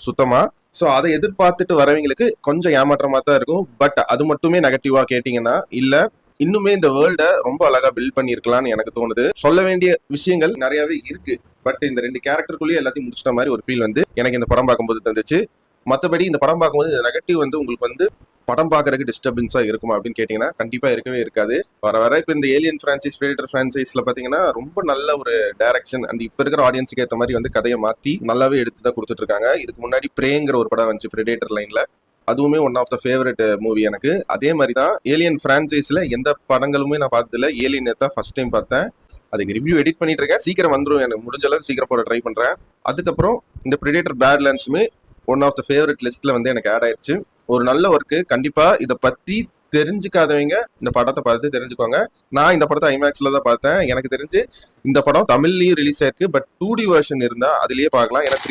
சுத்தமா. ஸோ அதை எதிர்பார்த்துட்டு வரவங்களுக்கு கொஞ்சம் ஏமாற்றமா தான் இருக்கும். பட் அது மட்டுமே நெகட்டிவா கேட்டீங்கன்னா இல்ல, இன்னுமே இந்த வேர்ல்ட ரொம்ப அழகா பில்ட் பண்ணிருக்கலாம்னு எனக்கு தோணுது. சொல்ல வேண்டிய விஷயங்கள் நிறையவே இருக்கு. பட் இந்த 2 கேரக்டருக்குள்ளேயே எல்லாத்தையும் முடிச்சிட்ட மாதிரி ஒரு ஃபீல் வந்து எனக்கு இந்த படம் பார்க்கும்போது தந்துச்சு. மற்றபடி இந்த படம் பார்க்கும்போது இந்த நெகட்டிவ் வந்து உங்களுக்கு வந்து படம் பார்க்கறதுக்கு டிஸ்டர்பன்ஸா இருக்குமா அப்படின்னு கேட்டீங்கன்னா கண்டிப்பா இருக்கவே இருக்காது. வர வர இப்போ இந்த ஏலியன் பிரான்சைஸ், பிரெடிட்டர் பிரான்சைஸ்ல பாத்தீங்கன்னா ரொம்ப நல்ல ஒரு டைரக்ஷன் அண்ட் இப்ப இருக்கிற ஆடியன்ஸுக்கு ஏற்ற மாதிரி வந்து கதையை மாத்தி நல்லாவே எடுத்து தான் கொடுத்துட்டு இருக்காங்க. இதுக்கு முன்னாடி பிரேங்கிற ஒரு படம் வந்துச்சு பிரெடிட்டர் லைன்ல, அதுவுமே one of the favourite movie எனக்கு. அதே மாதிரி தான் ஏலியன் பிரான்சைஸ்ல எந்த படங்களுமே நான் பார்த்ததில்ல, ஏலியன் தான் ஃபர்ஸ்ட் டைம் பார்த்தேன். அதுக்கு ரிவ்யூ எடிட் பண்ணிட்டு இருக்கேன், சீக்கிரம் வந்துடும், எனக்கு முடிஞ்ச அளவுக்கு சீக்கிரம் போட ட்ரை பண்றேன். அதுக்கப்புறம் இந்த predator பேட்லேண்ட்ஸுமே one of the favourite லிஸ்ட்ல வந்து எனக்கு ஆட் ஆயிடுச்சு. ஒரு நல்ல ஒர்க்கு. கண்டிப்பா இதை பத்தி தெரிஞ்சுக்காதவங்க இந்த படத்தை பார்த்து தெரிஞ்சுக்கோங்க. நான் இந்த படத்தை ஐமேக்ஸ்ல தான் பார்த்தேன். எனக்கு தெரிஞ்சு இந்த படம் தமிழ்லயும் ரிலீஸ் ஆயிருக்கு. பட் 2D வெர்ஷன் இருந்தா அதுலயே பார்க்கலாம். எனக்கு